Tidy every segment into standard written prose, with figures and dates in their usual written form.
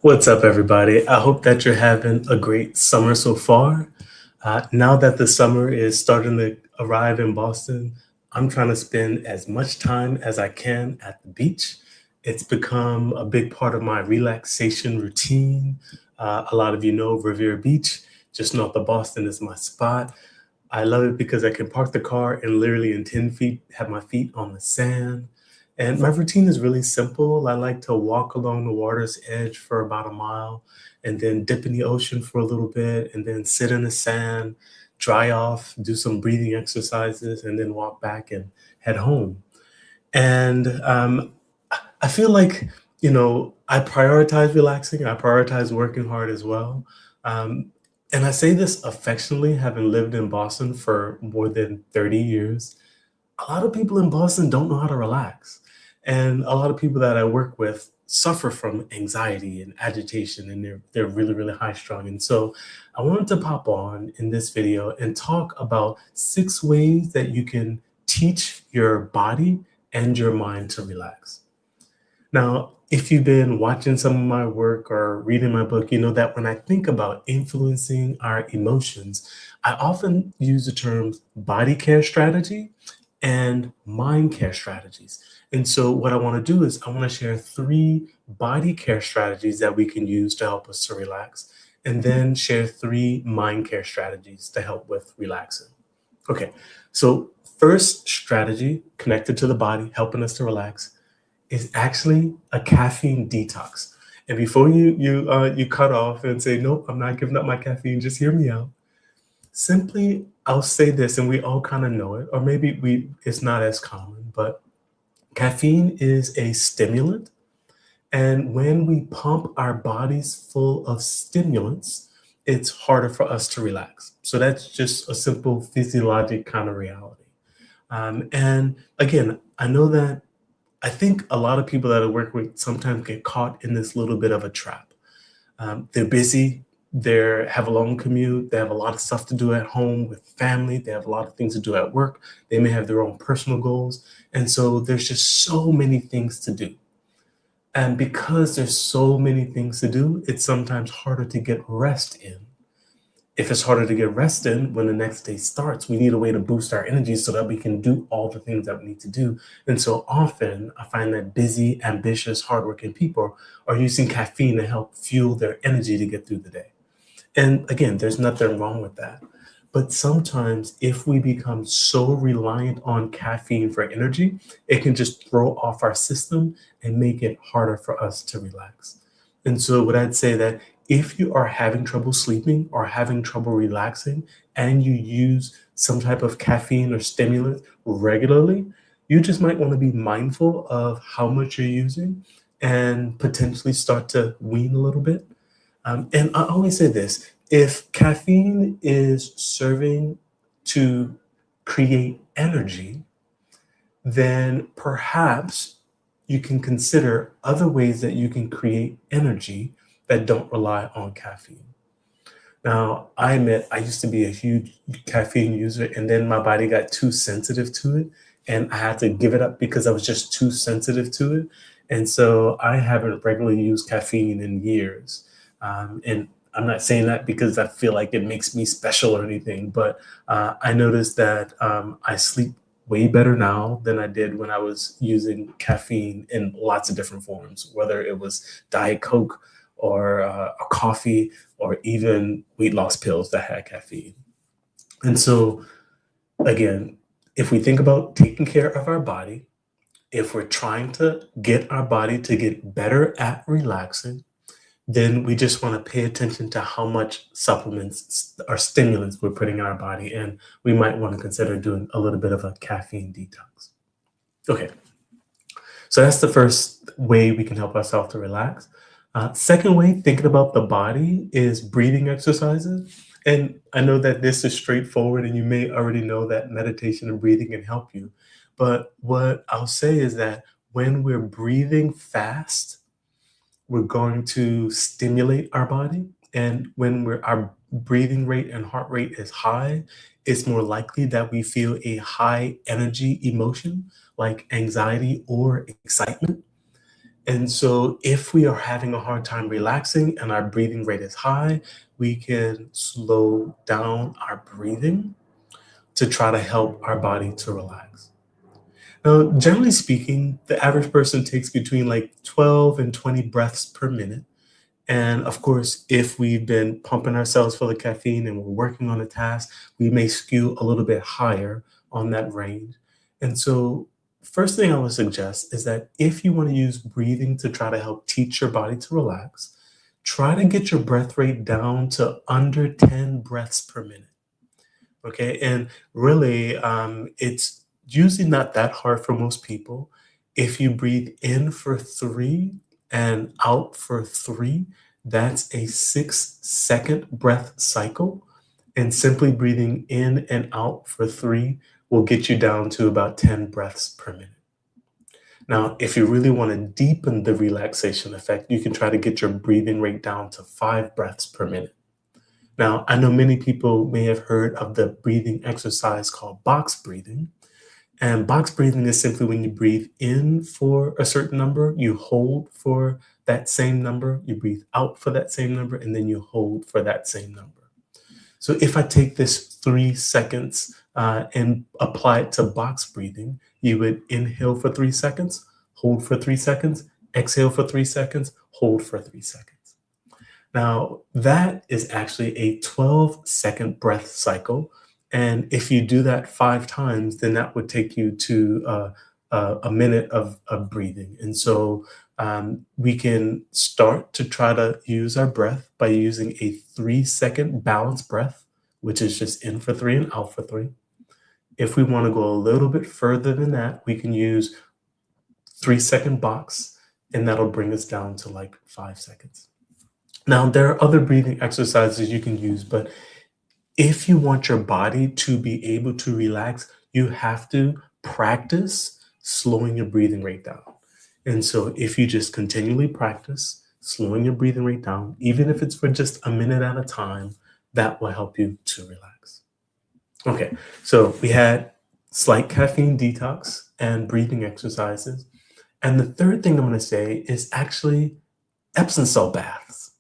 What's up, everybody? I hope that you're having a great summer so far. Now that the summer is starting to arrive in Boston, I'm trying to spend as much time as I can at the beach. It's become a big part of my relaxation routine. A lot of you know Revere Beach, just north of Boston, is my spot. I love it because I can park the car and literally in 10 feet have my feet on the sand. And my routine is really simple. I like to walk along the water's edge for about a mile and then dip in the ocean for a little bit and then sit in the sand, dry off, do some breathing exercises, and then walk back and head home. And I feel like, I prioritize relaxing, I prioritize working hard as well. Um, and I say this affectionately, having lived in Boston for more than 30 years. A lot of people in Boston don't know how to relax. And a lot of people that I work with suffer from anxiety and agitation, and they're really, really high strung. And so I wanted to pop on in this video and talk about 6 ways that you can teach your body and your mind to relax. Now, if you've been watching some of my work or reading my book, you know that when I think about influencing our emotions, I often use the terms body care strategy and mind care strategies. And so, what I want to do is, I want to share 3 body care strategies that we can use to help us to relax, and then share 3 mind care strategies to help with relaxing. Okay, so first strategy connected to the body, helping us to relax is actually a caffeine detox. And before you cut off and say, nope, I'm not giving up my caffeine, just hear me out. Simply, I'll say this, and we all kind of know it, or maybe we it's not as common, but caffeine is a stimulant. And when we pump our bodies full of stimulants, it's harder for us to relax. So that's just a simple physiologic kind of reality. And again, I know that I think a lot of people that I work with sometimes get caught in this little bit of a trap. They're busy, they have a long commute, they have a lot of stuff to do at home with family, they have a lot of things to do at work, they may have their own personal goals. And so there's just so many things to do. And because there's so many things to do, it's sometimes harder to get rest in. If it's harder to get rest in when the next day starts, we need a way to boost our energy so that we can do all the things that we need to do. And so often I find that busy, ambitious, hardworking people are using caffeine to help fuel their energy to get through the day. And again, there's nothing wrong with that. But sometimes if we become so reliant on caffeine for energy, it can just throw off our system and make it harder for us to relax. And so what I'd say that if you are having trouble sleeping or having trouble relaxing and you use some type of caffeine or stimulant regularly, you just might want to be mindful of how much you're using and potentially start to wean a little bit. And I always say this, if caffeine is serving to create energy, then perhaps you can consider other ways that you can create energy that don't rely on caffeine. Now, I admit I used to be a huge caffeine user, and then my body got too sensitive to it, and I had to give it up because I was just too sensitive to it. And so I haven't regularly used caffeine in years. And I'm not saying that because I feel like it makes me special or anything, but I noticed that I sleep way better now than I did when I was using caffeine in lots of different forms, whether it was Diet Coke or a coffee or even weight loss pills that had caffeine. And so, again, if we think about taking care of our body, if we're trying to get our body to get better at relaxing, then we just want to pay attention to how much supplements or stimulants we're putting in our body. And we might want to consider doing a little bit of a caffeine detox. Okay, so that's the first way we can help ourselves to relax. Second way, thinking about the body, is breathing exercises. And I know that this is straightforward, and you may already know that meditation and breathing can help you. But what I'll say is that when we're breathing fast, we're going to stimulate our body. And when our breathing rate and heart rate is high, it's more likely that we feel a high energy emotion like anxiety or excitement. And so if we are having a hard time relaxing and our breathing rate is high, we can slow down our breathing to try to help our body to relax. Now, generally speaking, the average person takes between like 12 and 20 breaths per minute. And of course, if we've been pumping ourselves full of caffeine and we're working on a task, we may skew a little bit higher on that range. And so, first thing I would suggest is that if you want to use breathing to try to help teach your body to relax, try to get your breath rate down to under 10 breaths per minute. Okay. And really, it's usually not that hard for most people. If you breathe in for 3 and out for 3, that's a 6-second breath cycle. And simply breathing in and out for 3 will get you down to about 10 breaths per minute. Now, if you really want to deepen the relaxation effect, you can try to get your breathing rate down to 5 breaths per minute. Now, I know many people may have heard of the breathing exercise called box breathing. And box breathing is simply when you breathe in for a certain number, you hold for that same number, you breathe out for that same number, and then you hold for that same number. So if I take this 3 seconds and apply it to box breathing, you would inhale for 3 seconds, hold for 3 seconds, exhale for 3 seconds, hold for 3 seconds. Now, that is actually a 12-second breath cycle. And if you do that 5 times, then that would take you to a minute of breathing. And so we can start to try to use our breath by using a 3-second balanced breath, which is just in for 3 and out for 3. If we want to go a little bit further than that, we can use 3-second box, and that'll bring us down to like 5 seconds. Now, there are other breathing exercises you can use, but if you want your body to be able to relax, you have to practice slowing your breathing rate down. And so, if you just continually practice slowing your breathing rate down, even if it's for just a minute at a time, that will help you to relax. Okay, so we had slight caffeine detox and breathing exercises. And the third thing I'm going to say is actually Epsom salt baths.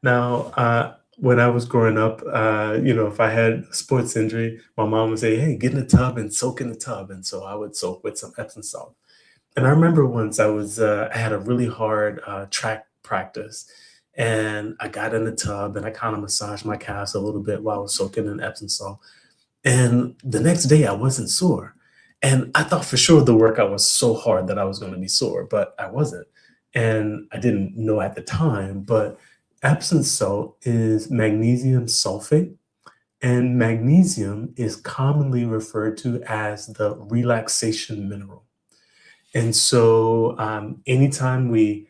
Now, when I was growing up, if I had a sports injury, my mom would say, "Hey, get in the tub and soak in the tub." And so I would soak with some Epsom salt. And I remember once I had a really hard track practice, and I got in the tub and I kind of massaged my calves a little bit while I was soaking in Epsom salt. And the next day I wasn't sore. And I thought for sure the workout was so hard that I was going to be sore, but I wasn't. And I didn't know at the time, but Epsom salt is magnesium sulfate, and magnesium is commonly referred to as the relaxation mineral. And so, anytime we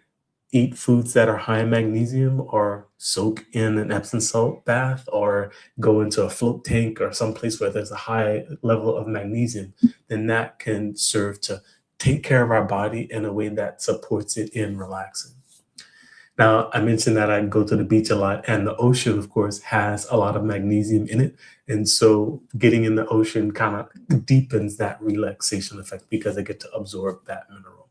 eat foods that are high in magnesium or soak in an Epsom salt bath or go into a float tank or some place where there's a high level of magnesium, then that can serve to take care of our body in a way that supports it in relaxing. Now, I mentioned that I go to the beach a lot, and the ocean, of course, has a lot of magnesium in it. And so getting in the ocean kind of deepens that relaxation effect because I get to absorb that mineral.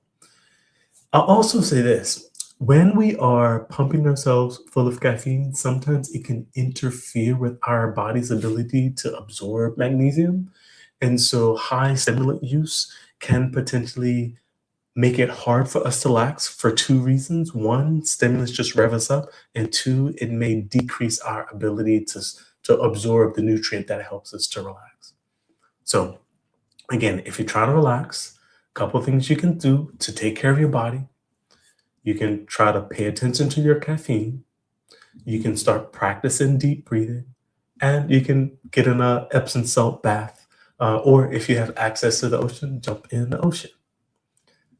I'll also say this. When we are pumping ourselves full of caffeine, sometimes it can interfere with our body's ability to absorb magnesium. And so high stimulant use can potentially make it hard for us to relax for 2 reasons. One, stimulants just rev us up, and two, it may decrease our ability to absorb the nutrient that helps us to relax. So, again, if you try to relax, a couple of things you can do to take care of your body. You can try to pay attention to your caffeine. You can start practicing deep breathing, and you can get in a Epsom salt bath, or if you have access to the ocean, jump in the ocean.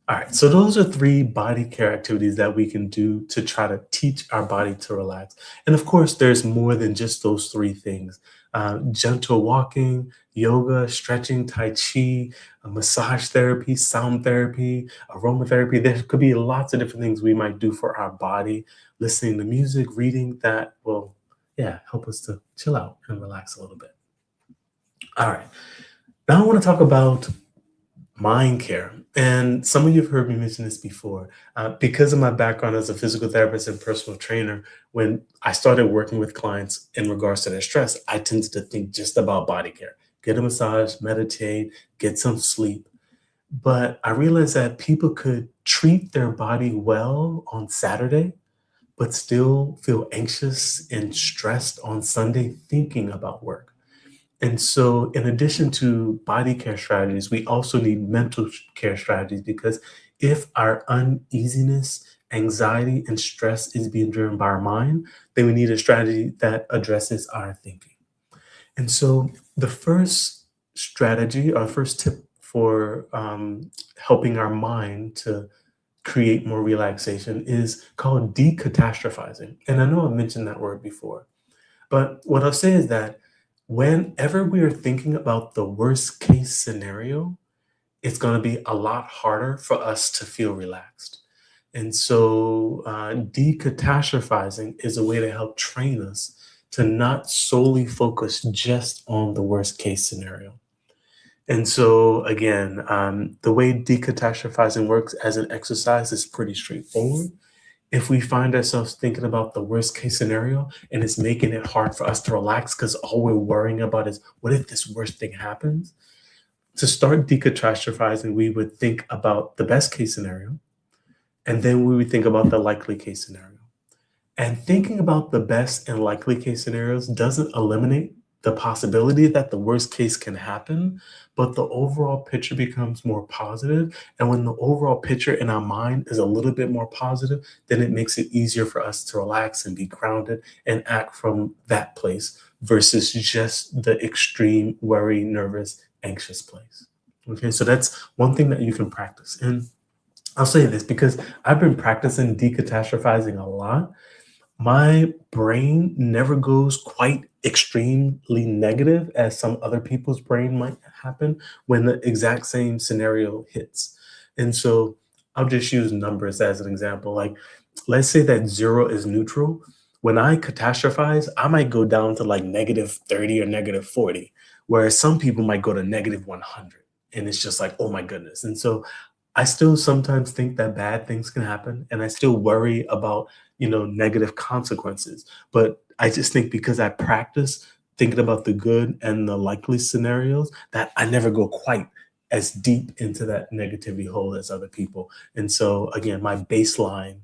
All right, so those are 3 body care activities that we can do to try to teach our body to relax. And of course, there's more than just those 3 things. Gentle walking, yoga, stretching, tai chi, massage therapy, sound therapy, aromatherapy. There could be lots of different things we might do for our body, listening to music, reading that will, yeah, help us to chill out and relax a little bit. All right, now I want to talk about mind care. And some of you have heard me mention this before. Because of my background as a physical therapist and personal trainer, when I started working with clients in regards to their stress, I tended to think just about body care. Get a massage, meditate, get some sleep. But I realized that people could treat their body well on Saturday, but still feel anxious and stressed on Sunday thinking about work. And so, in addition to body care strategies, we also need mental care strategies because if our uneasiness, anxiety, and stress is being driven by our mind, then we need a strategy that addresses our thinking. And so, the first strategy, our first tip for helping our mind to create more relaxation is called decatastrophizing. And I know I mentioned that word before, but what I'll say is that whenever we are thinking about the worst case scenario, it's going to be a lot harder for us to feel relaxed. And so, decatastrophizing is a way to help train us to not solely focus just on the worst case scenario. And so, again, the way decatastrophizing works as an exercise is pretty straightforward. If we find ourselves thinking about the worst case scenario and it's making it hard for us to relax because all we're worrying about is what if this worst thing happens? To start decatastrophizing, we would think about the best case scenario and then we would think about the likely case scenario. And thinking about the best and likely case scenarios doesn't eliminate the possibility that the worst case can happen, but the overall picture becomes more positive. And when the overall picture in our mind is a little bit more positive, then it makes it easier for us to relax and be grounded and act from that place versus just the extreme worry, nervous, anxious place. Okay, so that's one thing that you can practice. And I'll say this because I've been practicing decatastrophizing a lot. My brain never goes quite extremely negative as some other people's brain might happen when the exact same scenario hits. And so I'll just use numbers as an example. Like, let's say that 0 is neutral. When I catastrophize, I might go down to like negative 30 or negative 40, whereas some people might go to negative 100. And it's just like, oh my goodness. And so I still sometimes think that bad things can happen, and I still worry about, negative consequences. But I just think because I practice thinking about the good and the likely scenarios, that I never go quite as deep into that negativity hole as other people. And so, again, my baseline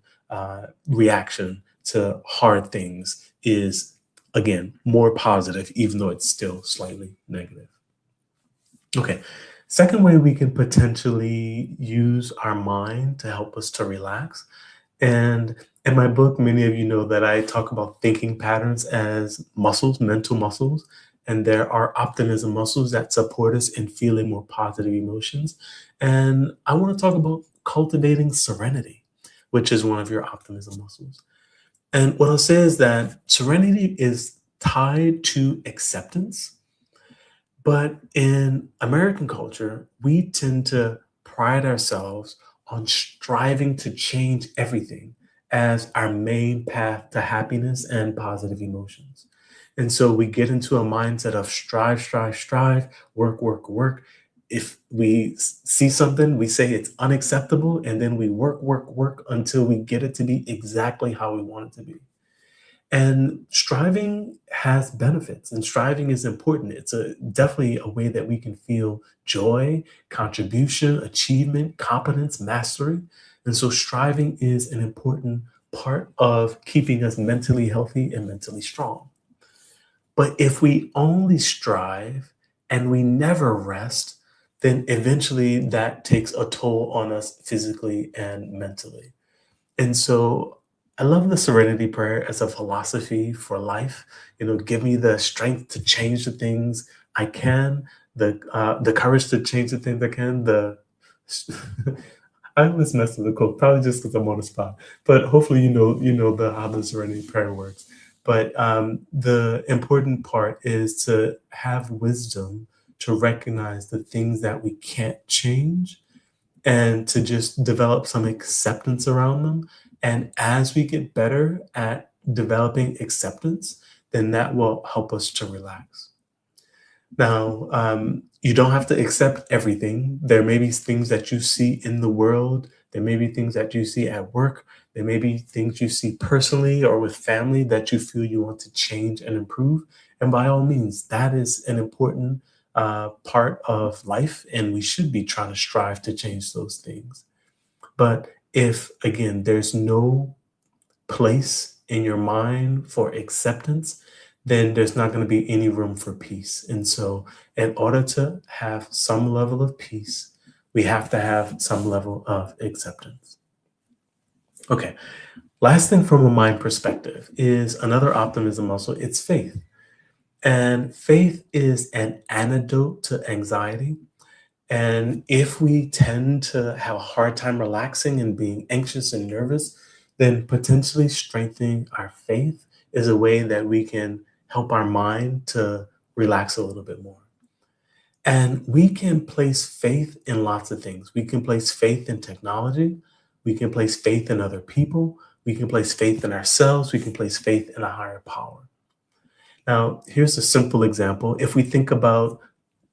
reaction to hard things is, again, more positive, even though it's still slightly negative. Okay. Second way we can potentially use our mind to help us to relax. And in my book, many of you know that I talk about thinking patterns as muscles, mental muscles. And there are optimism muscles that support us in feeling more positive emotions. And I want to talk about cultivating serenity, which is one of your optimism muscles. And what I'll say is that serenity is tied to acceptance, but in American culture, we tend to pride ourselves on striving to change everything as our main path to happiness and positive emotions. And so we get into a mindset of strive, strive, strive, work, work, work. If we see something, we say it's unacceptable, and then we work, work, work until we get it to be exactly how we want it to be. And striving has benefits, and striving is important. It's a definitely a way that we can feel joy, contribution, achievement, competence, mastery. And so striving is an important part of keeping us mentally healthy and mentally strong. But if we only strive and we never rest, then eventually that takes a toll on us physically and mentally. And so I love the serenity prayer as a philosophy for life. Give me the strength to change the things I can, the courage to change the things I can. The I always mess with the quote, probably just because I'm on the spot. But hopefully, you know how the serenity prayer works. But the important part is to have wisdom to recognize the things that we can't change and to just develop some acceptance around them. And as we get better at developing acceptance, then that will help us to relax. Now, you don't have to accept everything. There may be things that you see in the world. There may be things that you see at work. There may be things you see personally or with family that you feel you want to change and improve. And by all means, that is an important part of life. And we should be trying to strive to change those things. But if, again, there's no place in your mind for acceptance, then there's not going to be any room for peace. And so, in order to have some level of peace, we have to have some level of acceptance. Okay, last thing from a mind perspective is another optimism also, it's faith. And faith is an antidote to anxiety. And if we tend to have a hard time relaxing and being anxious and nervous, then potentially strengthening our faith is a way that we can help our mind to relax a little bit more. And we can place faith in lots of things. We can place faith in technology. We can place faith in other people. We can place faith in ourselves. We can place faith in a higher power. Now, here's a simple example. If we think about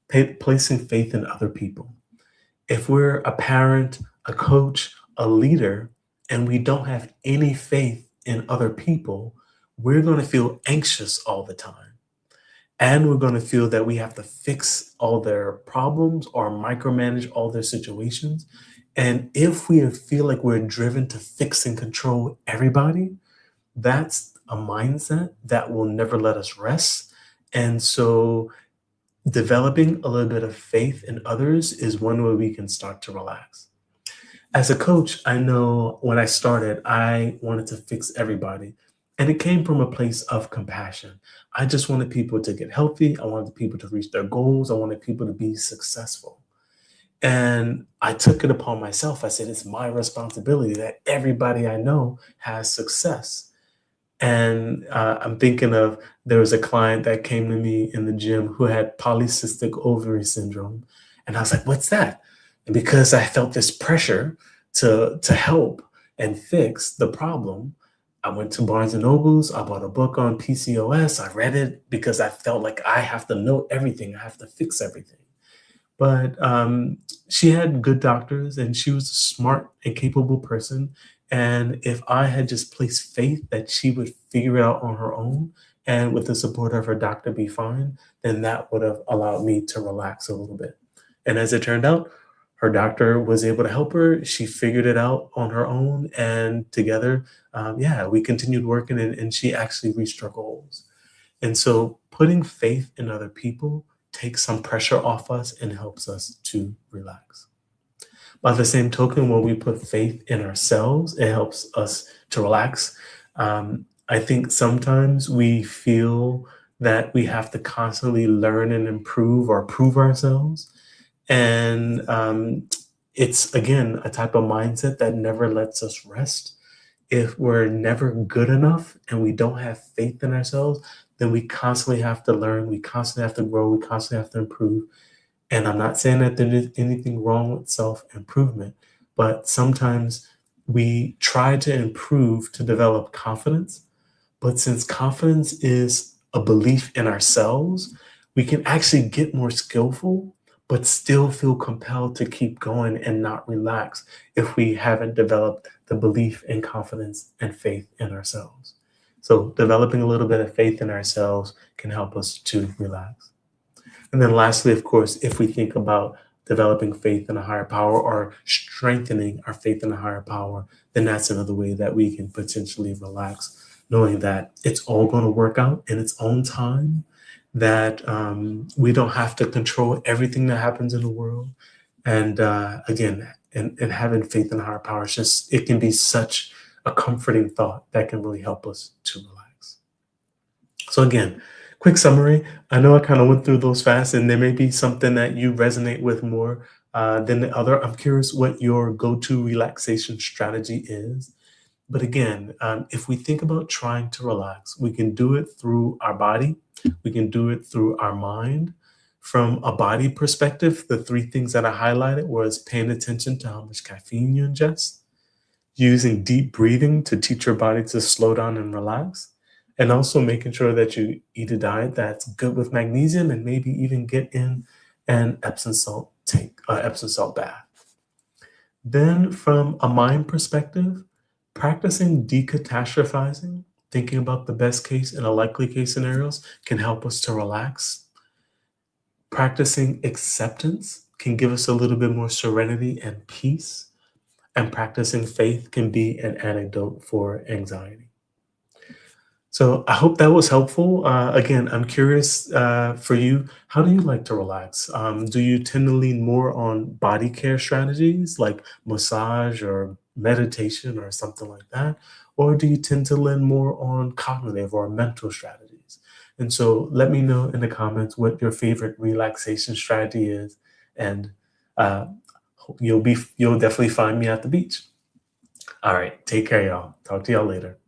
placing faith in other people, if we're a parent, a coach, a leader, and we don't have any faith in other people, we're going to feel anxious all the time. And we're going to feel that we have to fix all their problems or micromanage all their situations. And if we feel like we're driven to fix and control everybody, that's a mindset that will never let us rest. And so developing a little bit of faith in others is one way we can start to relax. As a coach, I know when I started, I wanted to fix everybody. And it came from a place of compassion. I just wanted people to get healthy. I wanted people to reach their goals. I wanted people to be successful. And I took it upon myself. I said, it's my responsibility that everybody I know has success. And I'm thinking of there was a client that came to me in the gym who had polycystic ovary syndrome. And I was like, what's that? And because I felt this pressure to help and fix the problem, I went to Barnes and Nobles. I bought a book on PCOS. I read it because I felt like I have to know everything. I have to fix everything. But she had good doctors and she was a smart and capable person. And if I had just placed faith that she would figure it out on her own and with the support of her doctor be fine, then that would have allowed me to relax a little bit. And as it turned out, her doctor was able to help her. She figured it out on her own. And together, yeah, we continued working and she actually reached her goals. And so putting faith in other people takes some pressure off us and helps us to relax. By the same token, when we put faith in ourselves, it helps us to relax. I think sometimes we feel that we have to constantly learn and improve or prove ourselves. And it's, again, a type of mindset that never lets us rest. If we're never good enough and we don't have faith in ourselves, then we constantly have to learn, we constantly have to grow, we constantly have to improve. And I'm not saying that there is anything wrong with self improvement, but sometimes we try to improve to develop confidence. But since confidence is a belief in ourselves, we can actually get more skillful, but still feel compelled to keep going and not relax if we haven't developed the belief and confidence and faith in ourselves. So, developing a little bit of faith in ourselves can help us to relax. And then lastly, of course, if we think about developing faith in a higher power or strengthening our faith in a higher power, then that's another way that we can potentially relax, knowing that it's all going to work out in its own time, that we don't have to control everything that happens in the world. And again, and having faith in a higher power, it's just, it can be such a comforting thought that can really help us to relax. So again, quick summary. I know I kind of went through those fast, and there may be something that you resonate with more than the other. I'm curious what your go-to relaxation strategy is. But again, if we think about trying to relax, we can do it through our body. We can do it through our mind. From a body perspective, the three things that I highlighted was paying attention to how much caffeine you ingest, using deep breathing to teach your body to slow down and relax, And also making sure that you eat a diet that's good with magnesium and maybe even get in an Epsom salt bath. Then, from a mind perspective, practicing decatastrophizing, thinking about the best case and a likely case scenarios, can help us to relax. Practicing acceptance can give us a little bit more serenity and peace. And practicing faith can be an antidote for anxiety. So I hope that was helpful. Again, I'm curious for you, how do you like to relax? Do you tend to lean more on body care strategies like massage or meditation or something like that? Or do you tend to lean more on cognitive or mental strategies? And so let me know in the comments what your favorite relaxation strategy is. And uh, you'll definitely find me at the beach. All right, take care, y'all. Talk to y'all later.